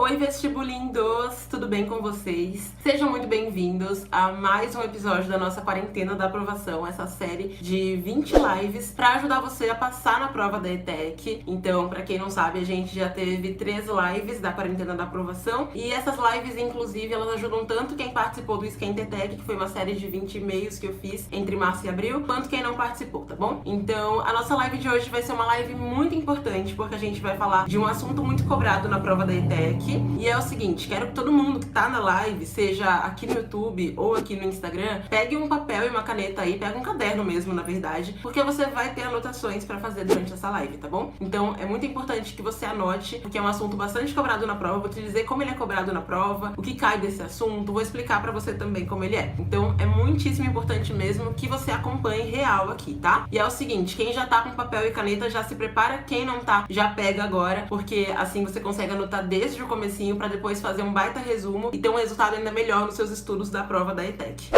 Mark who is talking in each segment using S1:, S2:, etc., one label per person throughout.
S1: Oi, vestibulindos! Tudo bem com vocês? Sejam muito bem-vindos a mais um episódio da nossa quarentena da aprovação, essa série de 20 lives para ajudar você a passar na prova da ETEC. Então, para quem não sabe, a gente já teve 13 lives da quarentena da aprovação e essas lives, inclusive, elas ajudam tanto quem participou do Esquenta ETEC, que foi uma série de 20 e-mails que eu fiz entre março e abril, quanto quem não participou, tá bom? Então, a nossa live de hoje vai ser uma live muito importante, porque a gente vai falar de um assunto muito cobrado na prova da ETEC. E é o seguinte, quero que todo mundo que tá na live, seja aqui no YouTube ou aqui no Instagram, pegue um papel e uma caneta aí, pega um caderno mesmo, na verdade, porque você vai ter anotações pra fazer durante essa live, tá bom? Então é muito importante que você anote, porque é um assunto bastante cobrado na prova. Vou te dizer como ele é cobrado na prova, o que cai desse assunto, vou explicar pra você também como ele é. Então é muitíssimo importante mesmo que você acompanhe real aqui, tá? E é o seguinte, quem já tá com papel e caneta já se prepara, quem não tá já pega agora, porque assim você consegue anotar desde o comecinho para depois fazer um baita resumo e ter um resultado ainda melhor nos seus estudos da prova da ETEC.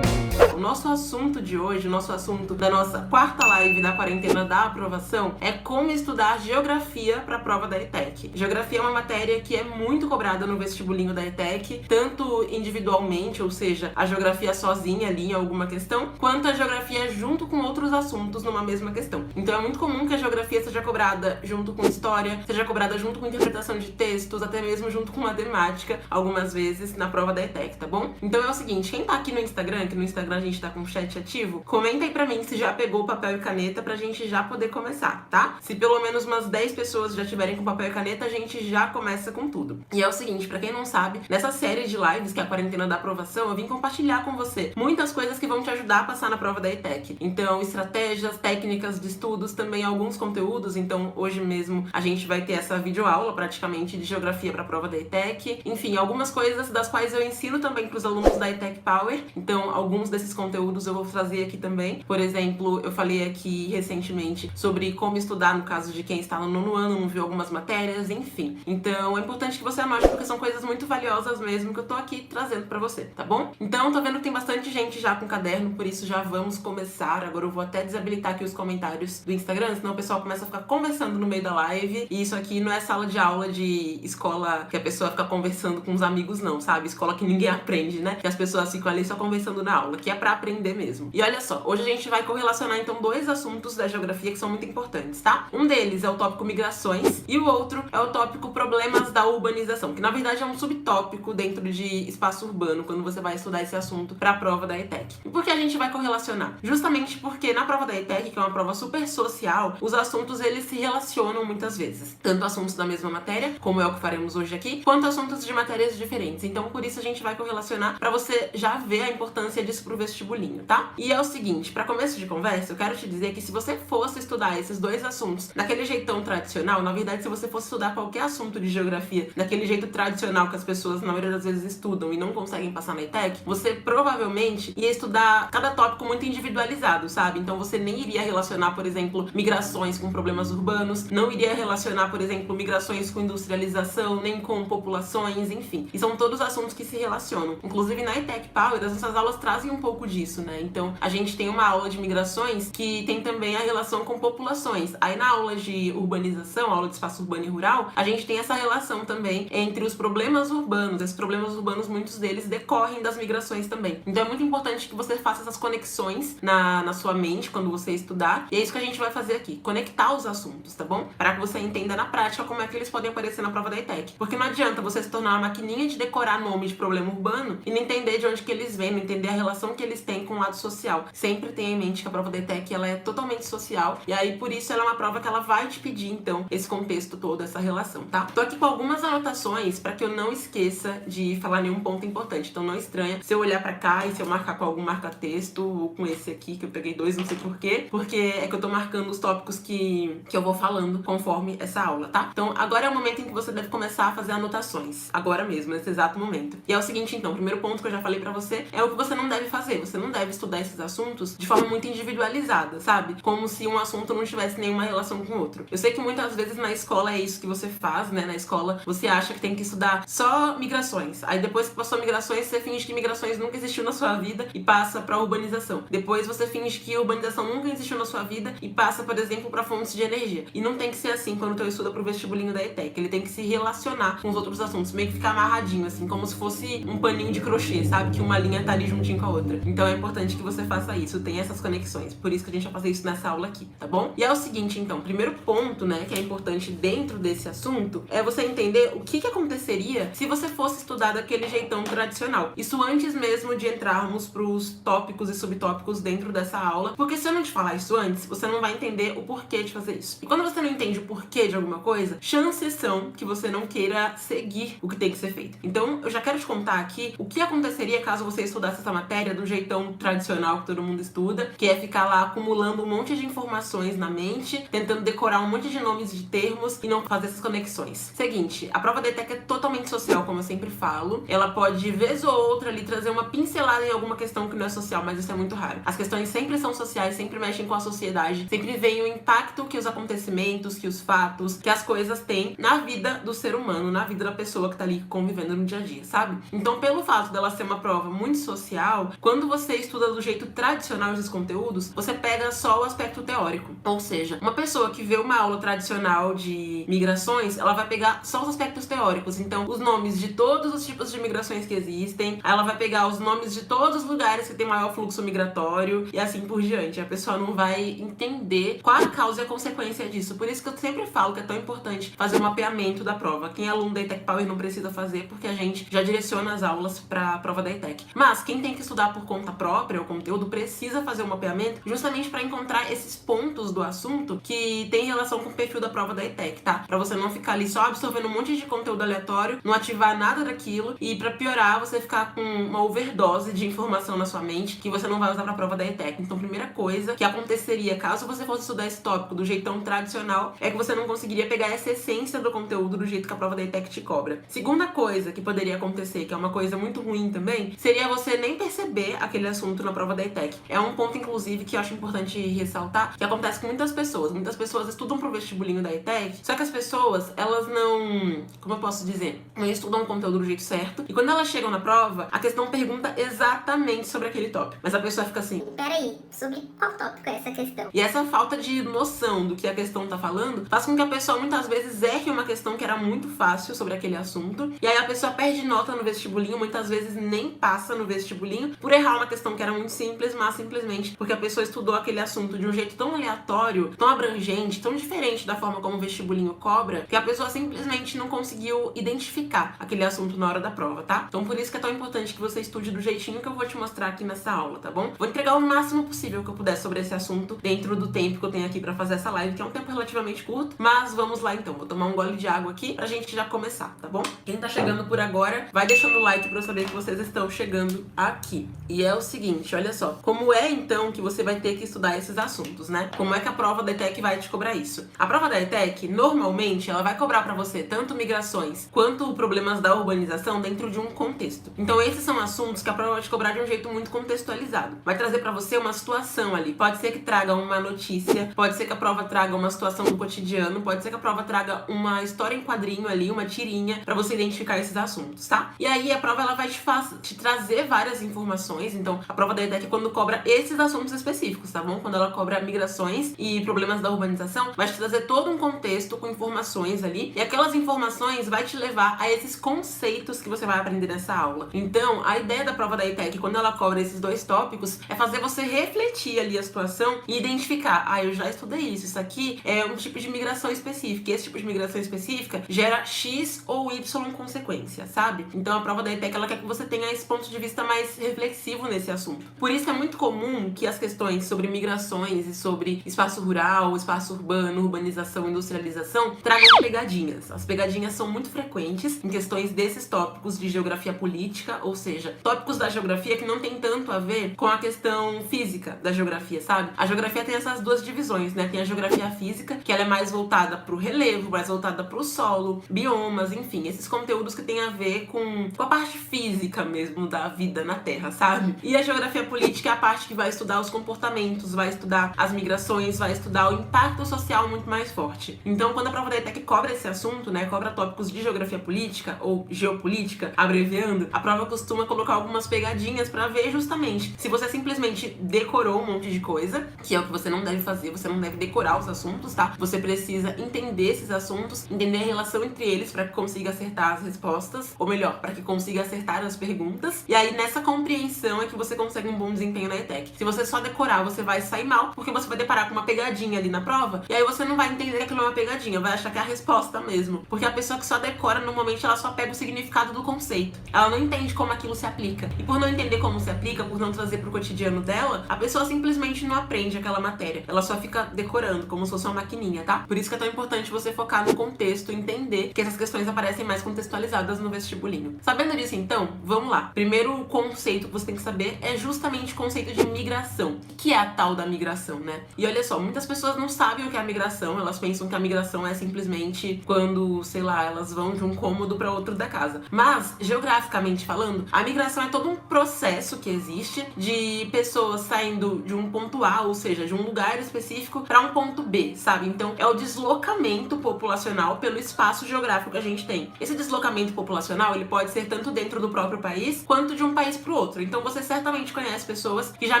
S1: Nosso assunto de hoje, o nosso assunto da nossa quarta live da quarentena da aprovação é como estudar geografia para a prova da ETEC. Geografia é uma matéria que é muito cobrada no vestibulinho da ETEC, tanto individualmente, ou seja, a geografia sozinha ali em alguma questão, quanto a geografia junto com outros assuntos numa mesma questão. Então é muito comum que a geografia seja cobrada junto com história, seja cobrada junto com interpretação de textos, até mesmo junto com matemática, algumas vezes na prova da ETEC, tá bom? Então é o seguinte, quem tá aqui no Instagram, que no Instagram a gente tá com o chat ativo, comenta aí pra mim se já pegou papel e caneta pra gente já poder começar, tá? Se pelo menos umas 10 pessoas já tiverem com papel e caneta, a gente já começa com tudo. E é o seguinte, pra quem não sabe, nessa série de lives, que é a quarentena da aprovação, eu vim compartilhar com você muitas coisas que vão te ajudar a passar na prova da ETEC. Então, estratégias, técnicas de estudos, também alguns conteúdos. Então, hoje mesmo a gente vai ter essa videoaula praticamente de geografia pra prova da ETEC. Enfim, algumas coisas das quais eu ensino também pros alunos da ETEC Power. Então, alguns desses conteúdos eu vou trazer aqui também. Por exemplo, eu falei aqui recentemente sobre como estudar no caso de quem está no nono ano, não viu algumas matérias, enfim. Então é importante que você anote, porque são coisas muito valiosas mesmo que eu tô aqui trazendo pra você, tá bom? Então tô vendo que tem bastante gente já com caderno, por isso já vamos começar. Agora eu vou até desabilitar aqui os comentários do Instagram, senão o pessoal começa a ficar conversando no meio da live. E isso aqui não é sala de aula de escola que a pessoa fica conversando com os amigos não, sabe? Escola que ninguém aprende, né? Que as pessoas ficam ali só conversando na aula, que é pra aprender mesmo. E olha só, hoje a gente vai correlacionar então dois assuntos da geografia que são muito importantes, tá? Um deles é o tópico migrações e o outro é o tópico problemas da urbanização, que na verdade é um subtópico dentro de espaço urbano, quando você vai estudar esse assunto para a prova da ETEC. E por que a gente vai correlacionar? Justamente porque na prova da ETEC, que é uma prova super social, os assuntos eles se relacionam muitas vezes. Tanto assuntos da mesma matéria, como é o que faremos hoje aqui, quanto assuntos de matérias diferentes. Então por isso a gente vai correlacionar para você já ver a importância disso pro vestibulinho, tá? E é o seguinte, para começo de conversa, eu quero te dizer que se você fosse estudar esses dois assuntos daquele jeitão tradicional, na verdade, se você fosse estudar qualquer assunto de geografia daquele jeito tradicional que as pessoas, na maioria das vezes, estudam e não conseguem passar na ETEC, você provavelmente ia estudar cada tópico muito individualizado, sabe? Então você nem iria relacionar, por exemplo, migrações com problemas urbanos, não iria relacionar, por exemplo, migrações com industrialização, nem com populações, enfim. E são todos assuntos que se relacionam. Inclusive, na ETEC Power, as nossas aulas trazem um pouco disso, né? Então, a gente tem uma aula de migrações que tem também a relação com populações. Aí na aula de urbanização, aula de espaço urbano e rural, a gente tem essa relação também entre os problemas urbanos. Esses problemas urbanos, muitos deles decorrem das migrações também. Então é muito importante que você faça essas conexões na sua mente quando você estudar. E é isso que a gente vai fazer aqui, conectar os assuntos, tá bom? Para que você entenda na prática como é que eles podem aparecer na prova da ETEC. Porque não adianta você se tornar uma maquininha de decorar nome de problema urbano e não entender de onde que eles vêm, não entender a relação que eles têm com o lado social. Sempre tenha em mente que a prova da ETEC ela é totalmente social e aí por isso ela é uma prova que ela vai te pedir então esse contexto todo, essa relação, tá? Tô aqui com algumas anotações para que eu não esqueça de falar nenhum ponto importante, então não estranha se eu olhar pra cá e se eu marcar com algum marca-texto ou com esse aqui, que eu peguei dois, não sei porquê, porque é que eu tô marcando os tópicos que eu vou falando conforme essa aula, tá? Então agora é o momento em que você deve começar a fazer anotações, agora mesmo, nesse exato momento. E é o seguinte então, o primeiro ponto que eu já falei pra você é o que você não deve fazer você não deve estudar esses assuntos de forma muito individualizada, sabe? Como se um assunto não tivesse nenhuma relação com o outro. Eu sei que muitas vezes na escola é isso que você faz, né? Na escola você acha que tem que estudar só migrações. Aí depois que passou migrações, você finge que migrações nunca existiu na sua vida e passa pra urbanização. Depois você finge que urbanização nunca existiu na sua vida e passa, por exemplo, pra fontes de energia. E não tem que ser assim quando tu estuda pro vestibulinho da ETEC. Ele tem que se relacionar com os outros assuntos, meio que ficar amarradinho, assim, como se fosse um paninho de crochê, sabe? Que uma linha tá ali juntinho com a outra. Então é importante que você faça isso, tenha essas conexões. Por isso que a gente vai fazer isso nessa aula aqui, tá bom? E é o seguinte, então, primeiro ponto, né, que é importante dentro desse assunto, é você entender o que aconteceria se você fosse estudar daquele jeitão tradicional. Isso antes mesmo de entrarmos pros tópicos e subtópicos dentro dessa aula, porque se eu não te falar isso antes, você não vai entender o porquê de fazer isso. E quando você não entende o porquê de alguma coisa, chances são que você não queira seguir o que tem que ser feito. Então, eu já quero te contar aqui o que aconteceria caso você estudasse essa matéria do jeitão tradicional que todo mundo estuda, que é ficar lá acumulando um monte de informações na mente, tentando decorar um monte de nomes de termos e não fazer essas conexões. Seguinte, a prova da ETEC é totalmente social, como eu sempre falo. Ela pode, vez ou outra, ali, trazer uma pincelada em alguma questão que não é social, mas isso é muito raro. As questões sempre são sociais, sempre mexem com a sociedade, sempre vem o impacto que os acontecimentos, que os fatos, que as coisas têm na vida do ser humano, na vida da pessoa que tá ali convivendo no dia a dia, sabe? Então, pelo fato dela ser uma prova muito social, quando você estuda do jeito tradicional esses conteúdos, você pega só o aspecto teórico. Ou seja, uma pessoa que vê uma aula tradicional de migrações, ela vai pegar só os aspectos teóricos. Então, os nomes de todos os tipos de migrações que existem, ela vai pegar os nomes de todos os lugares que tem maior fluxo migratório e assim por diante. A pessoa não vai entender qual a causa e a consequência disso. Por isso que eu sempre falo que é tão importante fazer o mapeamento da prova. Quem é aluno da ETEC Power não precisa fazer, porque a gente já direciona as aulas para a prova da ETEC. Mas quem tem que estudar por conta própria o conteúdo precisa fazer o mapeamento justamente para encontrar esses pontos do assunto que tem relação com o perfil da prova da ETEC, tá? Para você não ficar ali só absorvendo um monte de conteúdo aleatório, não ativar nada daquilo e para piorar você ficar com uma overdose de informação na sua mente que você não vai usar para a prova da ETEC. Então, primeira coisa que aconteceria caso você fosse estudar esse tópico do jeitão tradicional é que você não conseguiria pegar essa essência do conteúdo do jeito que a prova da ETEC te cobra. Segunda coisa que poderia acontecer, que é uma coisa muito ruim também, seria você nem perceber aquele assunto na prova da ETEC. É um ponto, inclusive, que eu acho importante ressaltar, que acontece com muitas pessoas. Muitas pessoas estudam pro vestibulinho da ETEC, só que as pessoas, elas não... Como eu posso dizer? Não estudam o conteúdo do jeito certo. E quando elas chegam na prova, a questão pergunta exatamente sobre aquele tópico. Mas a pessoa fica assim...
S2: Peraí, sobre qual tópico é essa questão?
S1: E essa falta de noção do que a questão tá falando faz com que a pessoa muitas vezes erre uma questão que era muito fácil sobre aquele assunto. E aí a pessoa perde nota no vestibulinho, muitas vezes nem passa no vestibulinho por errar uma questão que era muito simples, mas simplesmente porque a pessoa estudou aquele assunto de um jeito tão aleatório, tão abrangente, tão diferente da forma como o vestibulinho cobra, que a pessoa simplesmente não conseguiu identificar aquele assunto na hora da prova, tá? Então por isso que é tão importante que você estude do jeitinho que eu vou te mostrar aqui nessa aula, tá bom? Vou entregar o máximo possível que eu puder sobre esse assunto dentro do tempo que eu tenho aqui pra fazer essa live, que é um tempo relativamente curto, mas vamos lá então. Vou tomar um gole de água aqui pra gente já começar, tá bom? Quem tá chegando por agora, vai deixando o like pra eu saber que vocês estão chegando aqui. E é o seguinte, olha só, como é então que você vai ter que estudar esses assuntos, né? Como é que a prova da ETEC vai te cobrar isso? A prova da ETEC, normalmente, ela vai cobrar pra você tanto migrações quanto problemas da urbanização dentro de um contexto. Então esses são assuntos que a prova vai te cobrar de um jeito muito contextualizado. Vai trazer pra você uma situação ali. Pode ser que traga uma notícia, pode ser que a prova traga uma situação do cotidiano, pode ser que a prova traga uma história em quadrinho ali, uma tirinha, pra você identificar esses assuntos, tá? E aí a prova, ela vai te trazer várias informações. Então a prova da ETEC é quando cobra esses assuntos específicos, tá bom? Quando ela cobra migrações e problemas da urbanização, vai te trazer todo um contexto com informações ali, e aquelas informações vai te levar a esses conceitos que você vai aprender nessa aula. Então, a ideia da prova da ETEC, quando ela cobra esses dois tópicos, é fazer você refletir ali a situação e identificar, eu já estudei isso aqui é um tipo de migração específica, e esse tipo de migração específica gera X ou Y consequência, sabe? Então a prova da ETEC, ela quer que você tenha esse ponto de vista mais reflexivo nesse assunto. Por isso é muito comum que as questões sobre migrações e sobre espaço rural, espaço urbano, urbanização, industrialização, tragam pegadinhas. As pegadinhas são muito frequentes em questões desses tópicos de geografia política, ou seja, tópicos da geografia que não tem tanto a ver com a questão física da geografia, sabe? A geografia tem essas duas divisões, né? Tem a geografia física, que ela é mais voltada pro relevo, mais voltada pro solo, biomas, enfim, esses conteúdos que tem a ver com a parte física mesmo da vida na Terra, sabe? E a geografia política é a parte que vai estudar os comportamentos, vai estudar as migrações, vai estudar o impacto social muito mais forte. Então, quando a prova da ETEC cobra esse assunto, né, cobra tópicos de geografia política ou geopolítica, abreviando, a prova costuma colocar algumas pegadinhas pra ver justamente se você simplesmente decorou um monte de coisa, que é o que você não deve fazer, você não deve decorar os assuntos, tá? Você precisa entender esses assuntos, entender a relação entre eles pra que consiga acertar as respostas, ou melhor, pra que consiga acertar as perguntas. E aí, nessa compreensão é que você consegue um bom desempenho na ETEC. Se você só decorar, você vai sair mal, porque você vai deparar com uma pegadinha ali na prova, e aí você não vai entender que aquilo é uma pegadinha, vai achar que é a resposta mesmo. Porque a pessoa que só decora, normalmente, ela só pega o significado do conceito. Ela não entende como aquilo se aplica. E por não entender como se aplica, por não trazer pro cotidiano dela, a pessoa simplesmente não aprende aquela matéria. Ela só fica decorando, como se fosse uma maquininha, tá? Por isso que é tão importante você focar no contexto, entender que essas questões aparecem mais contextualizadas no vestibulinho. Sabendo disso, então, vamos lá. Primeiro conceito que você tem que saber é justamente o conceito de migração. Que é a tal da migração, né? E olha só, muitas pessoas não sabem o que é a migração, elas pensam que a migração é simplesmente quando, sei lá, elas vão de um cômodo para outro da casa. Mas, geograficamente falando, a migração é todo um processo que existe de pessoas saindo de um ponto A, ou seja, de um lugar específico, para um ponto B, sabe? Então, é o deslocamento populacional pelo espaço geográfico que a gente tem. Esse deslocamento populacional, ele pode ser tanto dentro do próprio país, quanto de um país para o outro. Então, você certamente conhece pessoas que já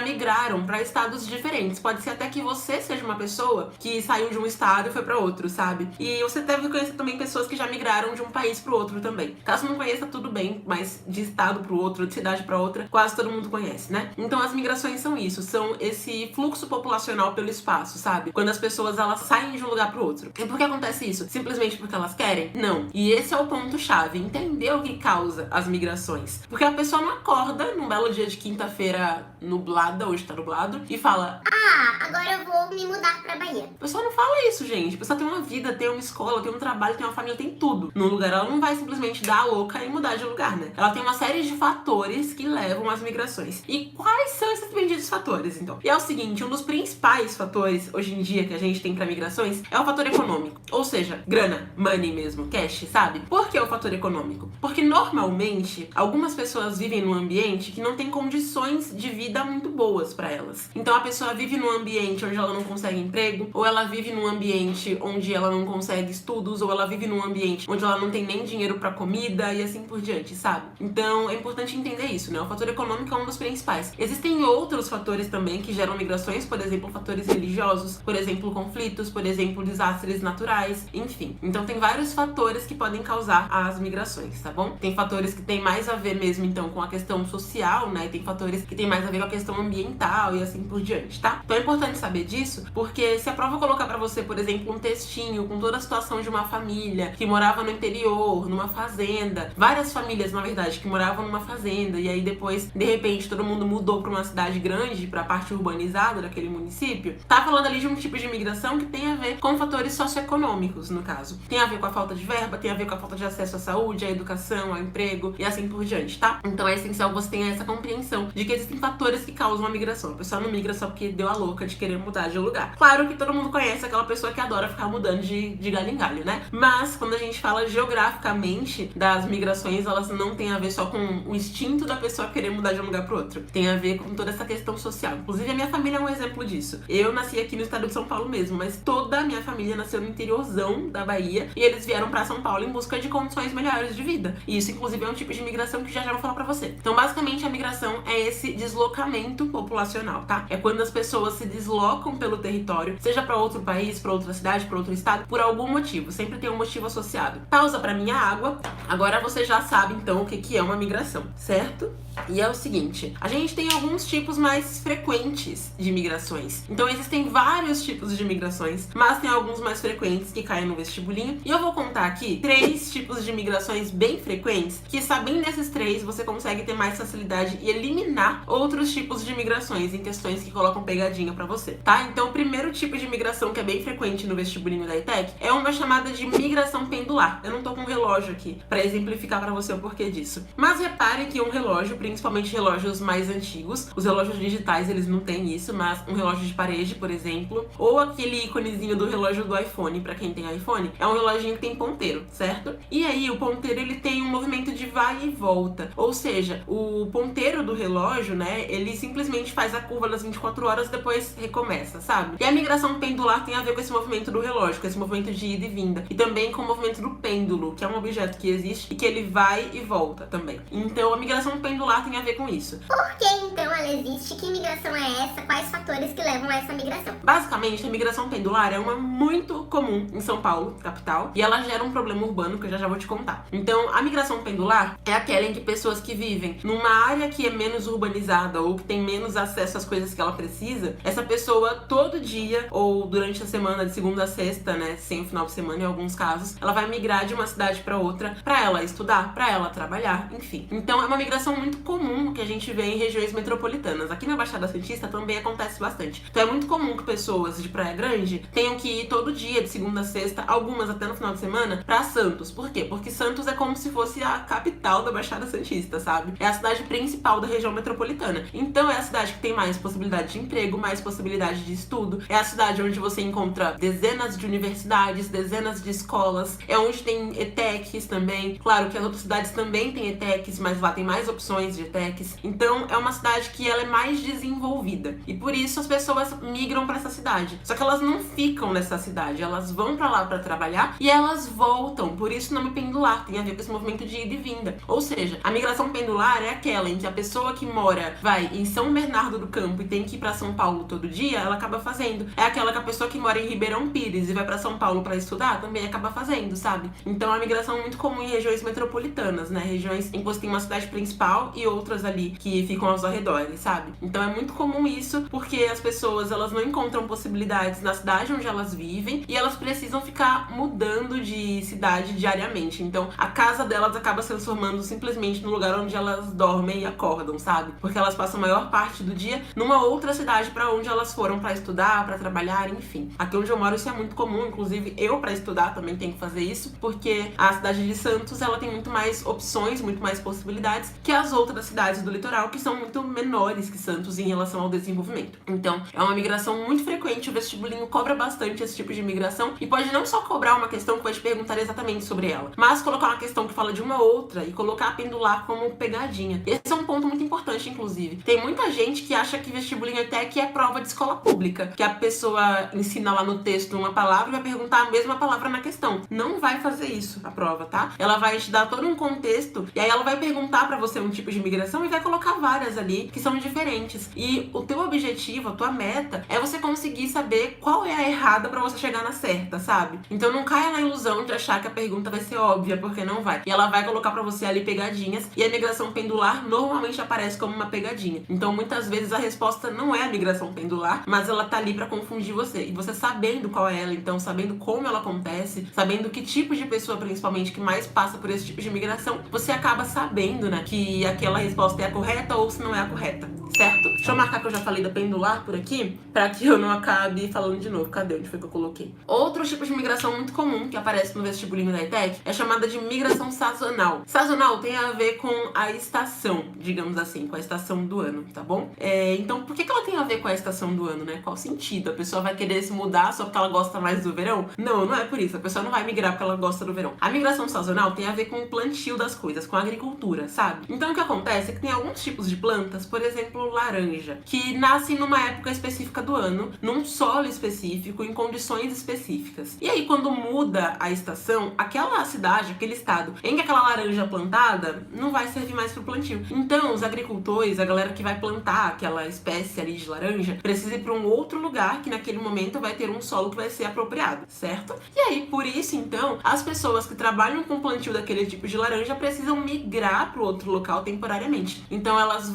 S1: migraram para estados diferentes. Pode ser até que você seja uma pessoa que saiu de um estado e foi para outro, sabe? E você deve conhecer também pessoas que já migraram de um país para o outro também. Caso não conheça, tudo bem, mas de estado para o outro, de cidade para outra, quase todo mundo conhece, né? Então, as migrações são isso, são esse fluxo populacional pelo espaço, sabe? Quando as pessoas, elas saem de um lugar para o outro. E por que acontece isso? Simplesmente porque elas querem? Não. E esse é o ponto-chave, entender o que causa as migrações. Porque a pessoa não acorda num belo dia de quinta-feira nublada, hoje tá nublado, e fala:
S2: ah, agora eu vou me mudar pra Bahia.
S1: A pessoa não fala isso, gente. A pessoa tem uma vida, tem uma escola, tem um trabalho, tem uma família, tem tudo no lugar. Ela não vai simplesmente dar a louca e mudar de lugar, né? Ela tem uma série de fatores que levam às migrações. E quais são esses benditos fatores, então? E é o seguinte, um dos principais fatores, hoje em dia, que a gente tem pra migrações, é o fator econômico. Ou seja, grana, money mesmo, cash, sabe? Por que o fator econômico? Porque normalmente, algumas pessoas vivem num ambiente que não tem condições de vida muito boas pra elas. Então a pessoa vive num ambiente onde ela não consegue emprego, ou ela vive num ambiente onde ela não consegue estudos, ou ela vive num ambiente onde ela não tem nem dinheiro pra comida e assim por diante, sabe? Então é importante entender isso, né? O fator econômico é um dos principais. Existem outros fatores também que geram migrações, por exemplo, fatores religiosos, por exemplo, conflitos, por exemplo, desastres naturais, enfim. Então tem vários fatores que podem causar as migrações, tá bom? Tem fatores que tem mais a ver mesmo, então, com a questão social, né? E tem fatores que tem mais a ver com a questão ambiental e assim por diante, tá? Então é importante saber disso, porque se a prova colocar pra você, por exemplo, um textinho com toda a situação de uma família que morava no interior, numa fazenda, várias famílias, na verdade, que moravam numa fazenda, e aí depois, de repente, todo mundo mudou pra uma cidade grande, pra parte urbanizada daquele município, tá falando ali de um tipo de imigração que tem a ver com fatores socioeconômicos, no caso. Tem a ver com a falta de verba, tem a ver com a falta de acesso à saúde, à educação, ao emprego e assim por diante, tá? Então é essencial você ter essa compreensão de que existem fatores que causam a migração. A pessoa não migra só porque deu a louca de querer mudar de lugar. Claro que todo mundo conhece aquela pessoa que adora ficar mudando de galho em galho, né? Mas quando a gente fala geograficamente das migrações, elas não têm a ver só com o instinto da pessoa querer mudar de um lugar pro outro. Tem a ver com toda essa questão social. Inclusive, a minha família é um exemplo disso. Eu nasci aqui no estado de São Paulo mesmo, mas toda a minha família nasceu no interiorzão da Bahia e eles vieram pra São Paulo em busca de condições melhores de vida. E isso, inclusive, é um tipo de migração que já vou falar pra você. Então, basicamente, a migração é esse deslocamento populacional, tá? É quando as pessoas se deslocam pelo território, seja pra outro país, pra outra cidade, pra outro estado, por algum motivo. Sempre tem um motivo associado. Pausa pra minha água. Agora você já sabe, então, o que é uma migração, certo? E é o seguinte, a gente tem alguns tipos mais frequentes de migrações. Então existem vários tipos de migrações, mas tem alguns mais frequentes que caem no vestibulinho. E eu vou contar aqui 3 tipos de migrações bem frequentes, que sabendo desses 3, você consegue ter mais facilidade e eliminar outros tipos de migrações em questões que colocam pegadinha pra você, tá? Então o primeiro tipo de migração que é bem frequente no vestibulinho da ETEC é uma chamada de migração pendular. Eu não tô com um relógio aqui pra exemplificar pra você o porquê disso. Mas repare que um relógio, principalmente relógios mais antigos. Os relógios digitais, eles não têm isso, mas um relógio de parede, por exemplo, ou aquele íconezinho do relógio do iPhone, pra quem tem iPhone, é um reloginho que tem ponteiro, certo? E aí, o ponteiro, ele tem um movimento de vai e volta, ou seja, o ponteiro do relógio, né, ele simplesmente faz a curva das 24 horas e depois recomeça, sabe? E a migração pendular tem a ver com esse movimento do relógio, com esse movimento de ida e vinda, e também com o movimento do pêndulo, que é um objeto que existe e que ele vai e volta também. Então, a migração pendular tem a ver com isso.
S2: Por que então ela existe? Que migração é essa? Quais fatores que levam a essa migração?
S1: Basicamente, a migração pendular é uma muito comum em São Paulo, capital, e ela gera um problema urbano que eu já vou te contar. Então, a migração pendular é aquela em que pessoas que vivem numa área que é menos urbanizada ou que tem menos acesso às coisas que ela precisa, essa pessoa todo dia ou durante a semana, de segunda a sexta, né, sem o final de semana em alguns casos, ela vai migrar de uma cidade para outra para ela estudar, para ela trabalhar, enfim. Então, é uma migração muito comum que a gente vê em regiões metropolitanas. Aqui na Baixada Santista também acontece bastante. Então, é muito comum que pessoas de Praia Grande tenham que ir todo dia, de segunda a sexta, algumas até no final de semana, pra Santos. Por quê? Porque Santos é como se fosse a capital da Baixada Santista, sabe? É a cidade principal da região metropolitana. Então, é a cidade que tem mais possibilidade de emprego, mais possibilidade de estudo. É a cidade onde você encontra dezenas de universidades, dezenas de escolas. É onde tem ETECs também. Claro que as outras cidades também têm ETECs, mas lá tem mais opções de ETECs. Então, é uma cidade que ela é mais desenvolvida. E por isso as pessoas migram pra essa cidade. Só que elas não ficam nessa cidade, elas vão pra lá pra trabalhar e elas voltam. Por isso o nome pendular tem a ver com esse movimento de ida e vinda. Ou seja, a migração pendular é aquela em que a pessoa que mora, em São Bernardo do Campo e tem que ir pra São Paulo todo dia, ela acaba fazendo. É aquela que a pessoa que mora em Ribeirão Pires e vai pra São Paulo pra estudar, também acaba fazendo, sabe? Então, a migração é muito comum em regiões metropolitanas, né? Regiões em que você tem uma cidade principal e outras ali que ficam aos arredores, sabe? Então, é muito comum isso porque as pessoas, elas não encontram possibilidades na cidade onde elas vivem e elas precisam ficar mudando de cidade diariamente. Então, a casa delas acaba se transformando simplesmente no lugar onde elas dormem e acordam, sabe? Porque elas passam a maior parte do dia numa outra cidade pra onde elas foram pra estudar, pra trabalhar, enfim. Aqui onde eu moro isso é muito comum, inclusive eu pra estudar também tenho que fazer isso, porque a cidade de Santos, ela tem muito mais opções, muito mais possibilidades que as outras cidades do litoral, que são muito menores que Santos em relação ao desenvolvimento. Então, é uma migração muito frequente, o vestibulinho cobra bastante esse tipo de migração e pode não só cobrar uma questão que vai te perguntar exatamente sobre ela, mas colocar uma questão que fala de uma outra e colocar a pendular como pegadinha. Esse é um ponto muito importante, inclusive. Tem muita gente que acha que vestibulinho até que é prova de escola pública, que a pessoa ensina lá no texto uma palavra e vai perguntar a mesma palavra na questão. Não vai fazer isso a prova, tá? Ela vai te dar todo um contexto e aí ela vai perguntar pra você um tipo de migração e vai colocar várias ali que são diferentes. E o teu objetivo, a tua meta, é você conseguir saber qual é a errada pra você chegar na certa, sabe? Então não caia na ilusão de achar que a pergunta vai ser óbvia, porque não vai. E ela vai colocar pra você ali pegadinhas e a migração pendular normalmente aparece como uma pegadinha. Então muitas vezes a resposta não é a migração pendular, mas ela tá ali pra confundir você. E você sabendo qual é ela, então sabendo como ela acontece, sabendo que tipo de pessoa principalmente que mais passa por esse tipo de migração, você acaba sabendo, né, que aquela resposta é a correta ou se não é a correta, certo? Deixa eu marcar que eu já falei da pendular por aqui, pra que eu não acabe falando de novo. Cadê? Onde foi que eu coloquei? Outro tipo de migração muito comum que aparece no vestibulinho da ETEC é chamada de migração sazonal. Sazonal tem a ver com a estação, digamos assim, com a estação do ano, tá bom? Então, por que ela tem a ver com a estação do ano, né? Qual sentido? A pessoa vai querer se mudar só porque ela gosta mais do verão? Não, não é por isso. A pessoa não vai migrar porque ela gosta do verão. A migração sazonal tem a ver com o plantio das coisas, com a agricultura, sabe? Então, o que acontece é que tem alguns tipos de plantas, por exemplo, laranja, que nascem numa época específica do ano, num solo específico, em condições específicas. E aí, quando muda a estação, aquela cidade, aquele estado em que aquela laranja é plantada, não vai servir mais pro plantio. Então, os agricultores, a galera que vai plantar aquela espécie ali de laranja, precisa ir para um outro lugar que naquele momento vai ter um solo que vai ser apropriado, certo? E aí, por isso, então, as pessoas que trabalham com o plantio daquele tipo de laranja precisam migrar para outro local temporariamente. Então, elas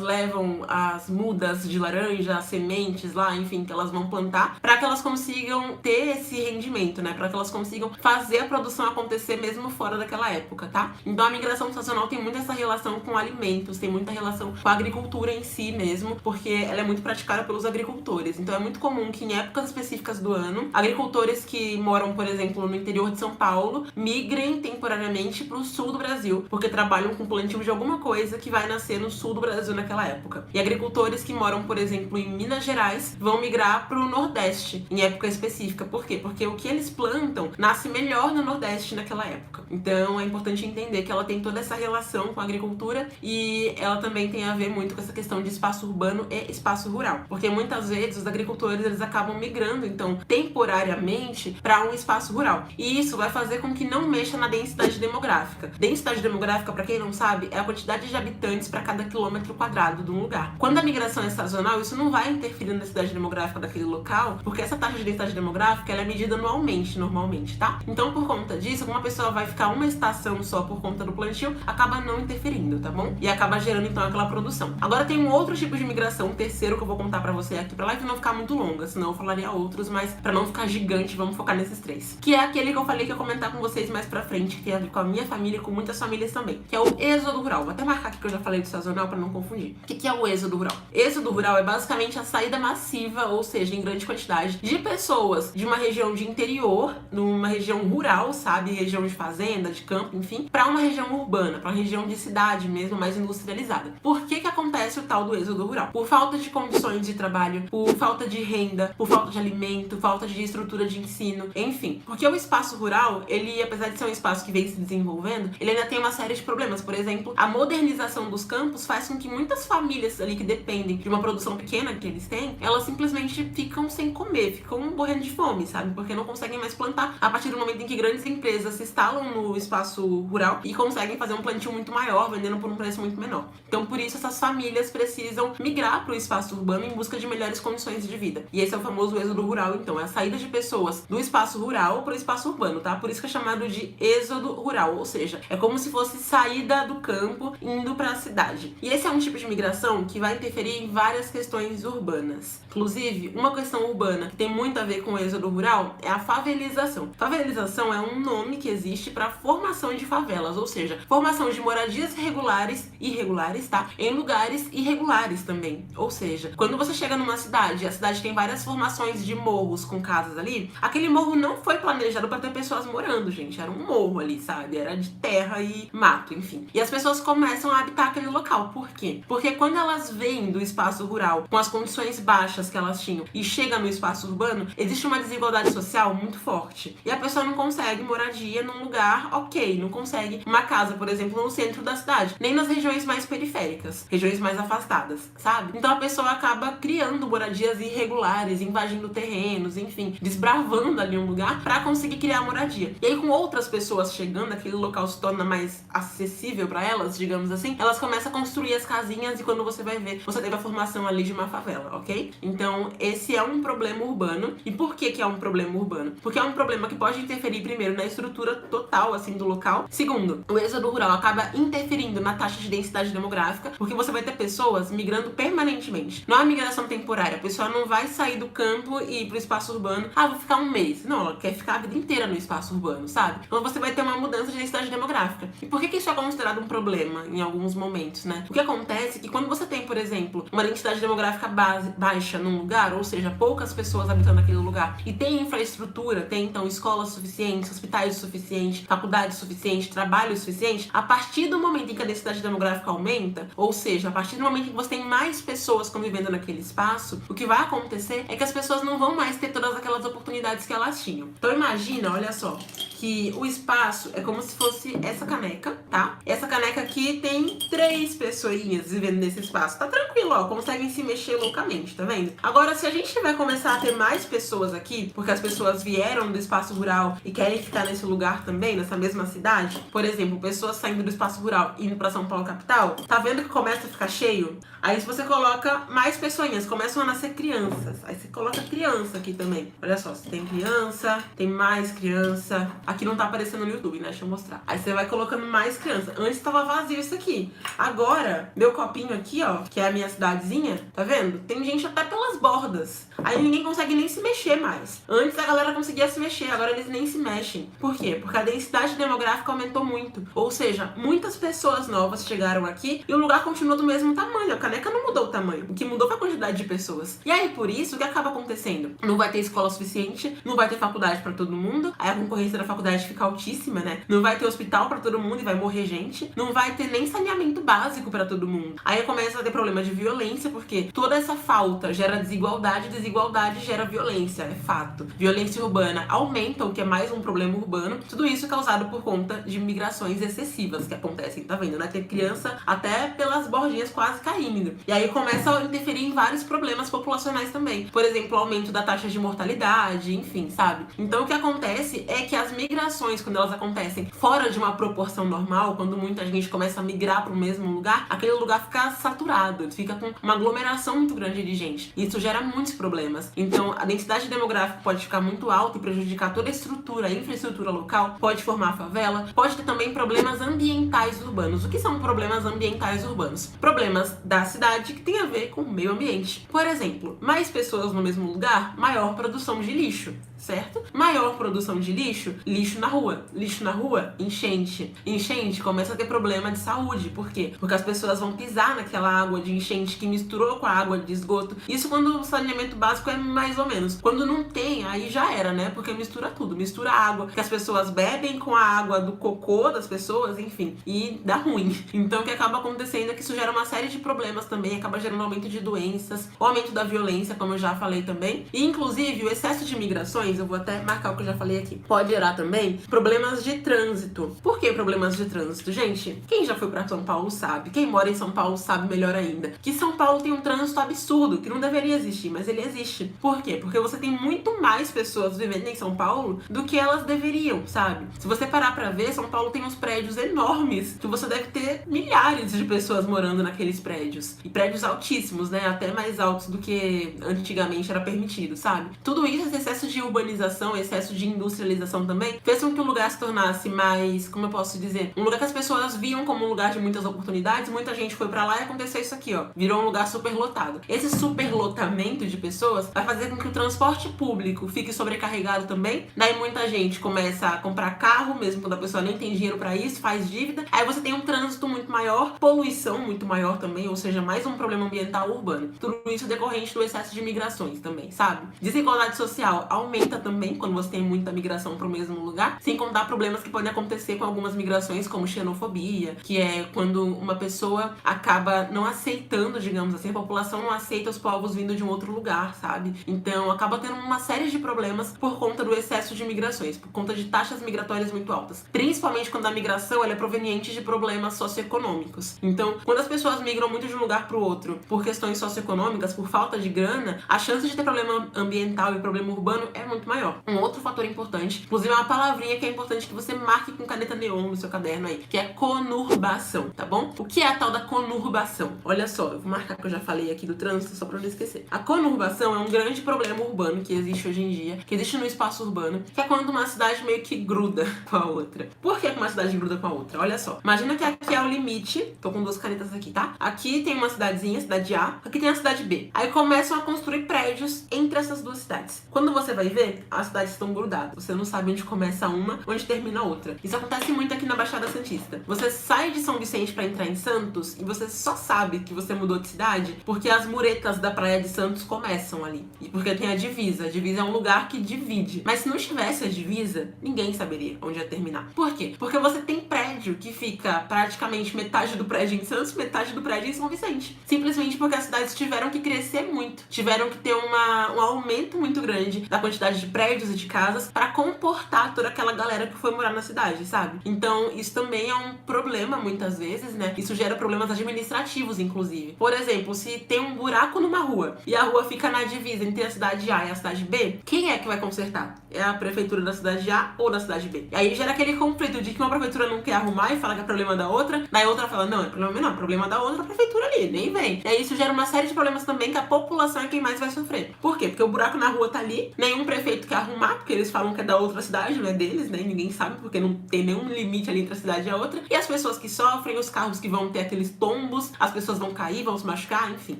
S1: levam são as mudas de laranja, as sementes lá, enfim, que elas vão plantar, para que elas consigam ter esse rendimento, né? Para que elas consigam fazer a produção acontecer mesmo fora daquela época, tá? Então a migração sazonal tem muito essa relação com alimentos, tem muita relação com a agricultura em si mesmo, porque ela é muito praticada pelos agricultores. Então é muito comum que em épocas específicas do ano, agricultores que moram, por exemplo, no interior de São Paulo, migrem temporariamente para o sul do Brasil, porque trabalham com plantio de alguma coisa que vai nascer no sul do Brasil naquela época. E agricultores que moram, por exemplo, em Minas Gerais, vão migrar para o Nordeste em época específica. Por quê? Porque o que eles plantam nasce melhor no Nordeste naquela época. Então é importante entender que ela tem toda essa relação com a agricultura e ela também tem a ver muito com essa questão de espaço urbano e espaço rural. Porque muitas vezes os agricultores eles acabam migrando, então, temporariamente para um espaço rural. E isso vai fazer com que não mexa na densidade demográfica. Densidade demográfica, para quem não sabe, é a quantidade de habitantes para cada quilômetro quadrado de um lugar. Quando a migração é sazonal, isso não vai interferir na densidade demográfica daquele local, porque essa taxa de densidade demográfica ela é medida anualmente, normalmente, tá? Então, por conta disso, uma pessoa vai ficar uma estação só por conta do plantio, acaba não interferindo, tá bom? E acaba gerando, então, aquela produção. Agora tem um outro tipo de migração, um terceiro que eu vou contar pra você aqui pra live não ficar muito longa, senão eu falaria outros, mas pra não ficar gigante, vamos focar nesses três. Que é aquele que eu falei que eu ia comentar com vocês mais pra frente, que tem a ver com a minha família e com muitas famílias também, que é o êxodo rural. Vou até marcar aqui que eu já falei do sazonal pra não confundir. O que é o êxodo rural? Êxodo rural é basicamente a saída massiva, ou seja, em grande quantidade, de pessoas de uma região de interior, numa região rural, sabe? Região de fazenda, de campo, enfim, pra uma região urbana, pra uma região de cidade mesmo, mais industrializada. Por que acontece o tal do êxodo rural? Por falta de condições de trabalho, por falta de renda, por falta de alimento, falta de estrutura de ensino, enfim. Porque o espaço rural, ele, apesar de ser um espaço que vem se desenvolvendo, ele ainda tem uma série de problemas. Por exemplo, a modernização dos campos faz com que muitas famílias ali que dependem de uma produção pequena que eles têm, elas simplesmente ficam sem comer, ficam morrendo de fome, sabe? Porque não conseguem mais plantar a partir do momento em que grandes empresas se instalam no espaço rural e conseguem fazer um plantio muito maior, vendendo por um preço muito menor. Então, por isso, essas famílias precisam migrar para o espaço urbano em busca de melhores condições de vida. E esse é o famoso êxodo rural, então. É a saída de pessoas do espaço rural para o espaço urbano, tá? Por isso que é chamado de êxodo rural, ou seja, é como se fosse saída do campo indo para a cidade. E esse é um tipo de migração que vai interferir em várias questões urbanas. Inclusive, uma questão urbana que tem muito a ver com o êxodo rural é a favelização. Favelização é um nome que existe para a formação de favelas, ou seja, formação de moradias irregulares, tá? Em lugares irregulares também. Ou seja, quando você chega numa cidade, a cidade tem várias formações de morros com casas ali, aquele morro não foi planejado para ter pessoas morando, gente. Era um morro ali, sabe? Era de terra e mato, enfim. E as pessoas começam a habitar aquele local. Por quê? Porque quando elas vêm do espaço rural com as condições baixas que elas tinham e chegam no espaço urbano, existe uma desigualdade social muito forte. E a pessoa não consegue moradia num lugar ok, não consegue uma casa, por exemplo, no centro da cidade, nem nas regiões mais periféricas, regiões mais afastadas, sabe? Então a pessoa acaba criando moradias irregulares, invadindo terrenos, enfim, desbravando ali um lugar para conseguir criar moradia. E aí, com outras pessoas chegando, aquele local se torna mais acessível para elas, digamos assim, elas começam a construir as casinhas e quando você vai ver, você teve a formação ali de uma favela, ok? Então, esse é um problema urbano. E por que é um problema urbano? Porque é um problema que pode interferir, primeiro, na estrutura total, assim, do local. Segundo, o êxodo rural acaba interferindo na taxa de densidade demográfica, porque você vai ter pessoas migrando permanentemente. Não é uma migração temporária. A pessoa não vai sair do campo e ir pro espaço urbano, vou ficar um mês. Não, ela quer ficar a vida inteira no espaço urbano, sabe? Então você vai ter uma mudança de densidade demográfica. E por que isso é considerado um problema em alguns momentos, né? O que acontece é que quando você tem, por exemplo, uma densidade demográfica baixa num lugar, ou seja, poucas pessoas habitando naquele lugar, e tem infraestrutura, tem então escolas suficientes, hospitais suficientes, faculdades suficientes, trabalho suficiente, a partir do momento em que a densidade demográfica aumenta, ou seja, a partir do momento em que você tem mais pessoas convivendo naquele espaço, o que vai acontecer é que as pessoas não vão mais ter todas aquelas oportunidades que elas tinham. Então imagina, olha só, que o espaço é como se fosse essa caneca, tá? Essa caneca aqui tem 3 pessoinhas vivendo nesse espaço. Tá tranquilo, ó, conseguem se mexer loucamente, tá vendo? Agora, se a gente vai começar a ter mais pessoas aqui, porque as pessoas vieram do espaço rural e querem ficar nesse lugar também, nessa mesma cidade, por exemplo, pessoas saindo do espaço rural e indo pra São Paulo capital, tá vendo que começa a ficar cheio? Aí se você coloca mais pessoinhas, começam a nascer crianças. Aí você coloca criança aqui também. Olha só, você tem criança, tem mais criança. Aqui não tá aparecendo no YouTube, né? Deixa eu mostrar. Aí você vai colocando mais criança. Antes tava vazio isso aqui. Agora, meu copinho aqui, ó, que é a minha cidadezinha, tá vendo? Tem gente até pelas bordas. Aí ninguém consegue nem se mexer mais. Antes a galera conseguia se mexer, agora eles nem se mexem. Por quê? Porque a densidade demográfica aumentou muito. Ou seja, muitas pessoas novas chegaram aqui e o lugar continua do mesmo tamanho. A caneca não mudou o tamanho. O que mudou foi a quantidade de pessoas. E aí, por isso, o que acaba acontecendo? Não vai ter escola suficiente, não vai ter faculdade pra todo mundo, aí a concorrência da faculdade fica altíssima, né? Não vai ter hospital pra todo mundo e vai morrer gente. Não vai ter nem saneamento básico pra todo mundo. Aí começa a ter problema de violência, porque toda essa falta gera desigualdade, desigualdade gera violência, é fato. Violência urbana aumenta, o que é mais um problema urbano. Tudo isso causado por conta de migrações excessivas que acontecem, tá vendo, né? Ter criança até pelas bordinhas quase caindo. E aí começa a interferir em vários problemas populacionais também. Por exemplo, o aumento da taxa de mortalidade, enfim, sabe? Então o que acontece é que as migrações, quando elas acontecem fora de uma proporção normal, quando muita gente começa a migrar para o mesmo lugar, aquele lugar fica saturado, fica com uma aglomeração muito grande de gente. Isso gera muitos problemas. Então a densidade demográfica pode ficar muito alta e prejudicar toda a estrutura, a infraestrutura local, pode formar favela, pode ter também problemas ambientais urbanos. O que são problemas ambientais urbanos? Problemas da cidade que tem a ver com o meio ambiente. Por exemplo, mais pessoas no mesmo lugar, maior produção de lixo, certo? Maior produção de lixo, lixo na rua. Lixo na rua, enchente. Enchente, começa a ter problema de saúde. Por quê? Porque as pessoas vão pisar naquela água de enchente que misturou com a água de esgoto. Isso quando o saneamento básico é mais ou menos. Quando não tem, aí já era, né? Porque mistura tudo. Mistura a água que as pessoas bebem com a água do cocô das pessoas, enfim. E dá ruim. Então o que acaba acontecendo é que isso gera uma série de problemas também. Acaba gerando aumento de doenças, o aumento da violência, como eu já falei também. E inclusive o excesso de migrações, eu vou até marcar o que eu já falei aqui, pode gerar também problemas de trânsito. Por que problemas de trânsito? Gente, quem já foi pra São Paulo sabe, quem mora em São Paulo sabe melhor ainda, que São Paulo tem um trânsito absurdo, que não deveria existir, mas ele existe. Por quê? Porque você tem muito mais pessoas vivendo em São Paulo do que elas deveriam, sabe? Se você parar pra ver, São Paulo tem uns prédios enormes, que você deve ter milhares de pessoas morando naqueles prédios. E prédios altíssimos, né? Até mais altos do que antigamente era permitido, sabe? Tudo isso, esse excesso de urbanização, excesso de industrialização também, fez com que o lugar se tornasse mais, como eu posso dizer, um lugar que as pessoas viam como um lugar de muitas oportunidades, muita gente foi pra lá e aconteceu isso aqui, ó, virou um lugar superlotado. Esse superlotamento de pessoas vai fazer com que o transporte público fique sobrecarregado também, daí muita gente começa a comprar carro, mesmo quando a pessoa nem tem dinheiro pra isso, faz dívida, aí você tem um trânsito muito maior, poluição muito maior também, ou seja, mais um problema ambiental urbano. Tudo isso decorrente do excesso de migrações também, sabe? Desigualdade social aumenta também quando você tem muita migração para o mesmo lugar, sem contar problemas que podem acontecer com algumas migrações, como xenofobia, que é quando uma pessoa acaba não aceitando, digamos assim, a população não aceita os povos vindo de um outro lugar, sabe? Então acaba tendo uma série de problemas por conta do excesso de migrações, por conta de taxas migratórias muito altas. Principalmente quando a migração ela é proveniente de problemas socioeconômicos. Então, quando as pessoas migram muito de um lugar para o outro por questões socioeconômicas, por falta de grana, a chance de ter problema ambiental e problema urbano é muito maior. Um outro fator importante, inclusive é uma palavrinha que é importante que você marque com caneta neon no seu caderno aí, que é conurbação, tá bom? O que é a tal da conurbação? Olha só, eu vou marcar que eu já falei aqui do trânsito só pra não esquecer. A conurbação é um grande problema urbano que existe hoje em dia, que existe no espaço urbano, que é quando uma cidade meio que gruda com a outra. Por que uma cidade gruda com a outra? Olha só, imagina que aqui é o limite, tô com duas canetas aqui, tá? Aqui tem uma cidadezinha, cidade A, aqui tem a cidade B. Aí começam a construir prédios entre essas duas cidades. Quando você vai ver, as cidades estão grudadas. Você não sabe onde começa uma, onde termina a outra. Isso acontece muito aqui na Baixada Santista. Você sai de São Vicente pra entrar em Santos e você só sabe que você mudou de cidade porque as muretas da Praia de Santos começam ali. E porque tem a divisa. A divisa é um lugar que divide. Mas se não tivesse a divisa, ninguém saberia onde ia terminar. Por quê? Porque você tem prédio que fica praticamente metade do prédio em Santos, metade do prédio em São Vicente. Simplesmente porque as cidades tiveram que crescer muito. Tiveram que ter um aumento muito grande da quantidade de prédios e de casas para comportar toda aquela galera que foi morar na cidade, sabe? Então, isso também é um problema muitas vezes, né? Isso gera problemas administrativos, inclusive. Por exemplo, se tem um buraco numa rua e a rua fica na divisa entre a cidade A e a cidade B, quem é que vai consertar? É a prefeitura da cidade A ou da cidade B? E aí gera aquele conflito de que uma prefeitura não quer arrumar e fala que é problema da outra, daí a outra fala, não, é problema não, é problema da outra prefeitura ali, nem vem. E aí isso gera uma série de problemas também que a população é quem mais vai sofrer. Por quê? Porque o buraco na rua tá ali, nenhum prefeito prefeito quer arrumar, porque eles falam que é da outra cidade, não é deles, né? Ninguém sabe, porque não tem nenhum limite ali entre a cidade e a outra. E as pessoas que sofrem, os carros que vão ter aqueles tombos, as pessoas vão cair, vão se machucar, enfim.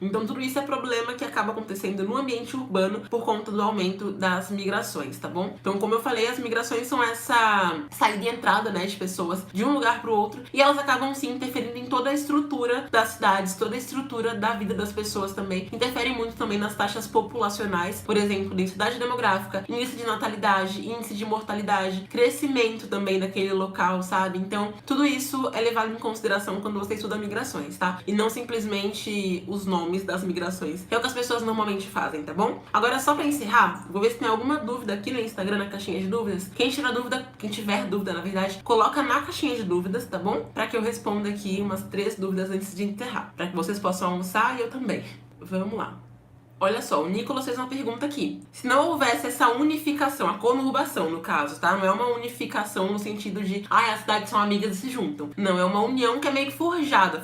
S1: Então tudo isso é problema que acaba acontecendo no ambiente urbano por conta do aumento das migrações, tá bom? Então, como eu falei, as migrações são essa saída e entrada, né, de pessoas de um lugar pro outro, e elas acabam sim interferindo em toda a estrutura das cidades, toda a estrutura da vida das pessoas também. Interferem muito também nas taxas populacionais, por exemplo, densidade demográfica, índice de natalidade, índice de mortalidade, crescimento também daquele local, sabe? Então, tudo isso é levado em consideração quando você estuda migrações, tá? E não simplesmente os nomes das migrações, que é o que as pessoas normalmente fazem, tá bom? Agora, só pra encerrar, vou ver se tem alguma dúvida aqui no Instagram, na caixinha de dúvidas. Quem tiver dúvida, na verdade, coloca na caixinha de dúvidas, tá bom? Pra que eu responda aqui umas 3 dúvidas antes de encerrar, pra que vocês possam almoçar e eu também. Vamos lá. Olha só, o Nicolas fez uma pergunta aqui. Se não houvesse essa unificação, a conurbação no caso, tá? Não é uma unificação no sentido de, as cidades são amigas e se juntam. Não, é uma união que é meio que forçada,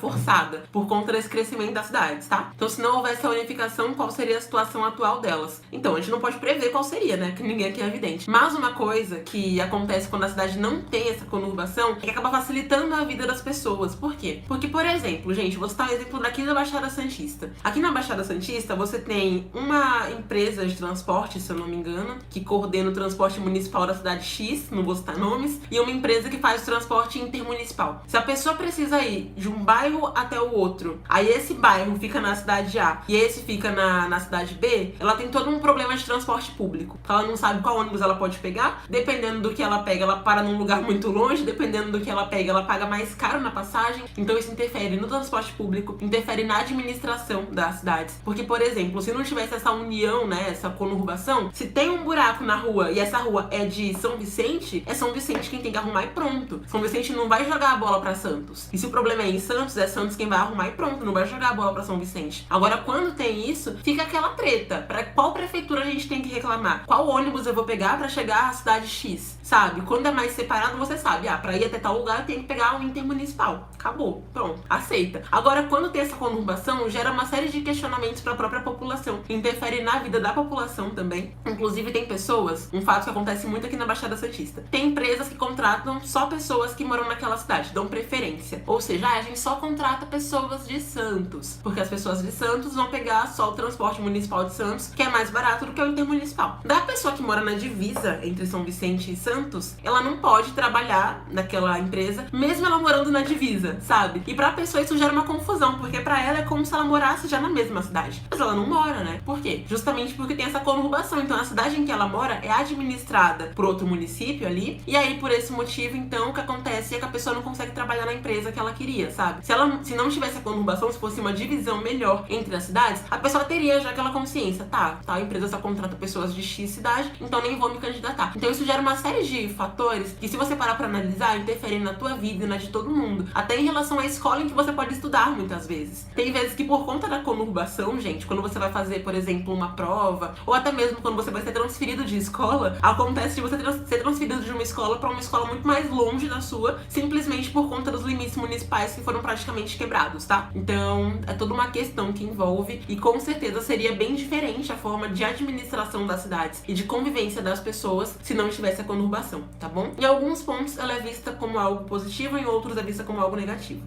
S1: por conta desse crescimento das cidades, tá? Então, se não houvesse a unificação, qual seria a situação atual delas? Então, a gente não pode prever qual seria, né? Que ninguém aqui é evidente. Mas uma coisa que acontece quando a cidade não tem essa conurbação é que acaba facilitando a vida das pessoas. Por quê? Porque, por exemplo, gente, vou citar um exemplo daqui da Baixada Santista. Aqui na Baixada Santista, você tem uma empresa de transporte, se eu não me engano, que coordena o transporte municipal da cidade X, não vou citar nomes, e uma empresa que faz o transporte intermunicipal. Se a pessoa precisa ir de um bairro até o outro, aí esse bairro fica na cidade A e esse fica na cidade B, ela tem todo um problema de transporte público. Ela não sabe qual ônibus ela pode pegar, dependendo do que ela pega, ela para num lugar muito longe, dependendo do que ela pega, ela paga mais caro na passagem. Então isso interfere no transporte público, interfere na administração das cidades. Porque, por exemplo, se não tivesse essa união, né, essa conurbação, se tem um buraco na rua e essa rua é de São Vicente, é São Vicente quem tem que arrumar e pronto. São Vicente não vai jogar a bola pra Santos. E se o problema é em Santos, é Santos quem vai arrumar e pronto, não vai jogar a bola pra São Vicente. Agora, quando tem isso, fica aquela treta. Pra qual prefeitura a gente tem que reclamar? Qual ônibus eu vou pegar pra chegar à cidade X? Sabe? Quando é mais separado, você sabe, pra ir até tal lugar eu tenho que pegar um intermunicipal. Acabou. Pronto. Aceita. Agora, quando tem essa conurbação, gera uma série de questionamentos pra própria população. Interfere na vida da população também. Inclusive, tem pessoas, um fato que acontece muito aqui na Baixada Santista, tem empresas que contratam só pessoas que moram naquela cidade, dão preferência. Ou seja, a gente só contrata pessoas de Santos, porque as pessoas de Santos vão pegar só o transporte municipal de Santos, que é mais barato do que o intermunicipal. Da pessoa que mora na divisa entre São Vicente e Santos, ela não pode trabalhar naquela empresa, mesmo ela morando na divisa, sabe? E pra pessoa isso gera uma confusão, porque pra ela é como se ela morasse já na mesma cidade. Mas ela não mora, né? Por quê? Justamente porque tem essa conurbação. Então a cidade em que ela mora é administrada por outro município ali, e aí por esse motivo, então, o que acontece é que a pessoa não consegue trabalhar na empresa que ela queria, sabe? Se não tivesse a conurbação, se fosse uma divisão melhor entre as cidades, a pessoa teria já aquela consciência, tá, a empresa só contrata pessoas de X cidade, então nem vou me candidatar. Então isso gera uma série de fatores que, se você parar pra analisar, interferem na tua vida e na de todo mundo. Até em relação à escola em que você pode estudar, muitas vezes. Tem vezes que, por conta da conurbação, gente, quando você vai fazer, por exemplo, uma prova, ou até mesmo quando você vai ser transferido de escola, acontece de você ser transferido de uma escola para uma escola muito mais longe da sua, simplesmente por conta dos limites municipais que foram praticamente quebrados, tá? Então, é toda uma questão que envolve, e com certeza seria bem diferente a forma de administração das cidades e de convivência das pessoas se não tivesse a conurbação, tá bom? Em alguns pontos ela é vista como algo positivo, em outros é vista como algo negativo.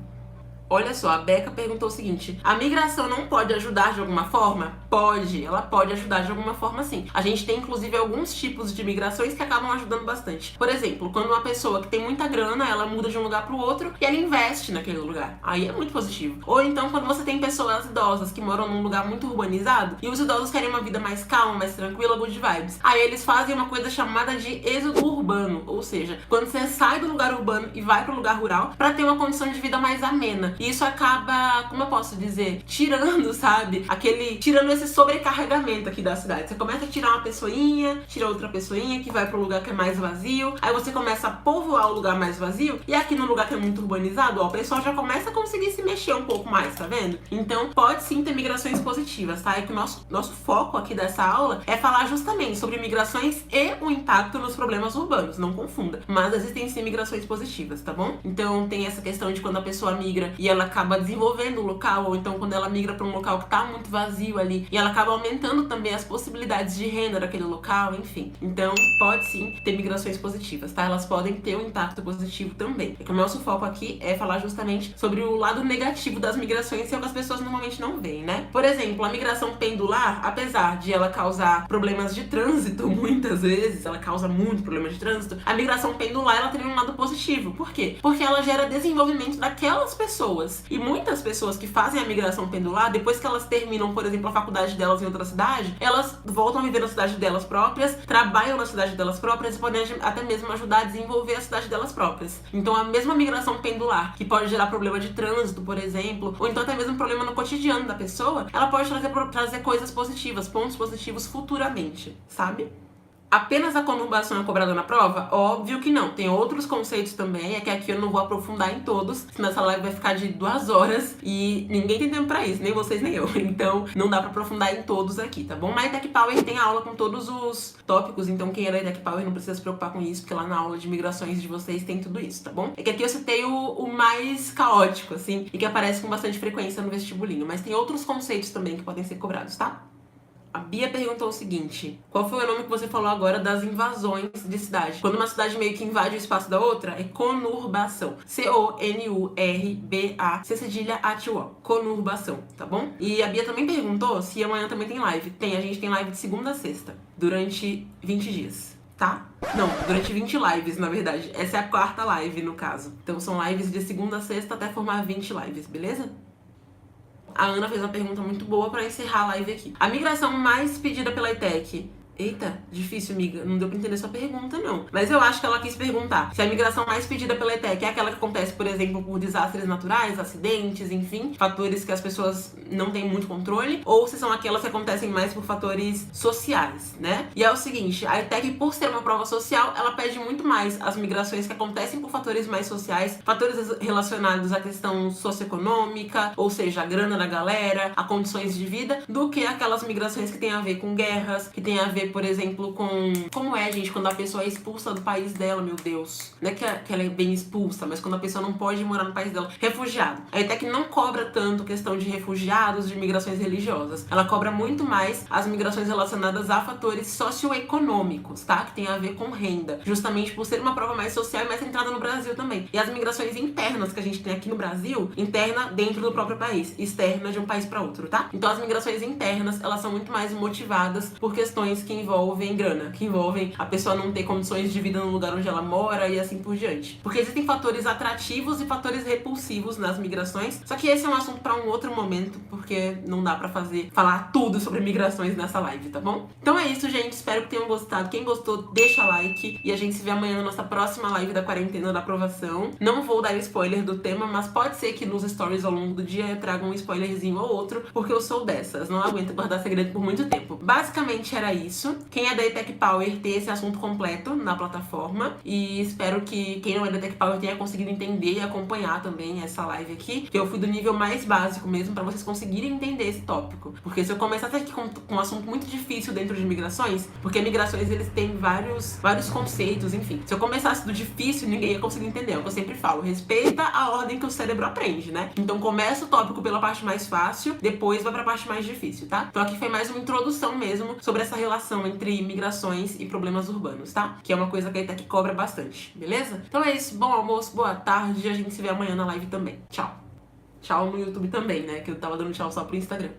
S1: Olha só, a Beca perguntou o seguinte: a migração não pode ajudar de alguma forma? Pode, ela pode ajudar de alguma forma sim. A gente tem inclusive alguns tipos de migrações que acabam ajudando bastante. Por exemplo, quando uma pessoa que tem muita grana, ela muda de um lugar pro outro e ela investe naquele lugar. Aí é muito positivo. Ou então quando você tem pessoas idosas que moram num lugar muito urbanizado e os idosos querem uma vida mais calma, mais tranquila, good vibes. Aí eles fazem uma coisa chamada de êxodo urbano, ou seja, quando você sai do lugar urbano e vai pro lugar rural pra ter uma condição de vida mais amena. E isso acaba, como eu posso dizer, tirando, sabe? Tirando esse sobrecarregamento aqui da cidade. Você começa a tirar uma pessoinha, tira outra pessoinha que vai pro lugar que é mais vazio. Aí você começa a povoar o lugar mais vazio. E aqui no lugar que é muito urbanizado, ó, o pessoal já começa a conseguir se mexer um pouco mais, tá vendo? Então pode sim ter migrações positivas, tá? É que o nosso foco aqui dessa aula é falar justamente sobre migrações e o impacto nos problemas urbanos. Não confunda. Mas existem sim migrações positivas, tá bom? Então tem essa questão de quando a pessoa migra e e ela acaba desenvolvendo o local, ou então quando ela migra para um local que tá muito vazio ali, e ela acaba aumentando também as possibilidades de renda daquele local, enfim. Então, pode sim ter migrações positivas, tá? Elas podem ter um impacto positivo também. É que o nosso foco aqui é falar justamente sobre o lado negativo das migrações, que é o que as pessoas normalmente não veem, né? Por exemplo, a migração pendular, apesar de ela causar problemas de trânsito, muitas vezes, ela causa muito problema de trânsito, a migração pendular, ela tem um lado positivo. Por quê? Porque ela gera desenvolvimento daquelas pessoas. E muitas pessoas que fazem a migração pendular, depois que elas terminam, por exemplo, a faculdade delas em outra cidade, elas voltam a viver na cidade delas próprias, trabalham na cidade delas próprias e podem até mesmo ajudar a desenvolver a cidade delas próprias. Então, a mesma migração pendular, que pode gerar problema de trânsito, por exemplo, ou então até mesmo problema no cotidiano da pessoa, ela pode trazer coisas positivas, pontos positivos futuramente, sabe? Apenas a conurbação é cobrada na prova? Óbvio que não. Tem outros conceitos também, é que aqui eu não vou aprofundar em todos, senão essa live vai ficar de 2 horas e ninguém tem tempo pra isso, nem vocês nem eu. Então não dá pra aprofundar em todos aqui, tá bom? Mas Tech Power tem aula com todos os tópicos, então quem é da Tech Power não precisa se preocupar com isso, porque lá na aula de migrações de vocês tem tudo isso, tá bom? É que aqui eu citei o mais caótico, assim, e que aparece com bastante frequência no vestibulinho, mas tem outros conceitos também que podem ser cobrados, tá? A Bia perguntou o seguinte: qual foi o nome que você falou agora das invasões de cidade? Quando uma cidade meio que invade o espaço da outra, é conurbação. C-O-N-U-R-B-A, C cedilha A-T-U-O. Conurbação, tá bom? E a Bia também perguntou se amanhã também tem live. Tem, a gente tem live de segunda a sexta, durante 20 dias. Tá? Não, durante 20 lives, na verdade. Essa é a 4ª live, no caso. Então são lives de segunda a sexta até formar 20 lives, beleza? A Ana fez uma pergunta muito boa pra encerrar a live aqui. A migração mais pedida pela ETEC. Eita, difícil, amiga. Não deu pra entender sua pergunta, não. Mas eu acho que ela quis perguntar se a migração mais pedida pela ETEC é aquela que acontece, por exemplo, por desastres naturais, acidentes, enfim, fatores que as pessoas não têm muito controle, ou se são aquelas que acontecem mais por fatores sociais, né? E é o seguinte, a ETEC, por ser uma prova social, ela pede muito mais as migrações que acontecem por fatores mais sociais, fatores relacionados à questão socioeconômica, ou seja, a grana da galera, a condições de vida, do que aquelas migrações que tem a ver com guerras, que tem a ver, por exemplo, com como é, gente, quando a pessoa é expulsa do país dela, meu Deus. Não é que ela é bem expulsa, mas quando a pessoa não pode morar no país dela. Refugiado. A ETEC não cobra tanto questão de refugiados, de migrações religiosas. Ela cobra muito mais as migrações relacionadas a fatores socioeconômicos, tá? Que tem a ver com renda. Justamente por ser uma prova mais social e mais centrada no Brasil também. E as migrações internas que a gente tem aqui no Brasil, interna dentro do próprio país, externa de um país para outro, tá? Então as migrações internas, elas são muito mais motivadas por questões que envolvem grana, que envolvem a pessoa não ter condições de vida no lugar onde ela mora e assim por diante. Porque existem fatores atrativos e fatores repulsivos nas migrações, só que esse é um assunto para um outro momento, porque não dá pra falar tudo sobre migrações nessa live, tá bom? Então é isso, gente, espero que tenham gostado. Quem gostou, deixa like e a gente se vê amanhã na nossa próxima live da quarentena da aprovação. Não vou dar spoiler do tema, mas pode ser que nos stories ao longo do dia eu traga um spoilerzinho ou outro, porque eu sou dessas, não aguento guardar segredo por muito tempo. Basicamente era isso. Quem é da ETEC Power ter esse assunto completo na plataforma, e espero que quem não é da ETEC Power tenha conseguido entender e acompanhar também essa live aqui, que eu fui do nível mais básico mesmo, pra vocês conseguirem entender esse tópico. Porque se eu começasse aqui com um assunto muito difícil dentro de migrações, porque migrações eles têm vários conceitos, enfim. Se eu começasse do difícil, ninguém ia conseguir entender. É o que eu sempre falo, respeita a ordem que o cérebro aprende, né? Então começa o tópico pela parte mais fácil, depois vai pra parte mais difícil, tá? Então aqui foi mais uma introdução mesmo sobre essa relação entre migrações e problemas urbanos, tá? Que é uma coisa que a ETEC cobra bastante, beleza? Então é isso, bom almoço, boa tarde, e a gente se vê amanhã na live também. Tchau. Tchau no YouTube também, né? Que eu tava dando tchau só pro Instagram.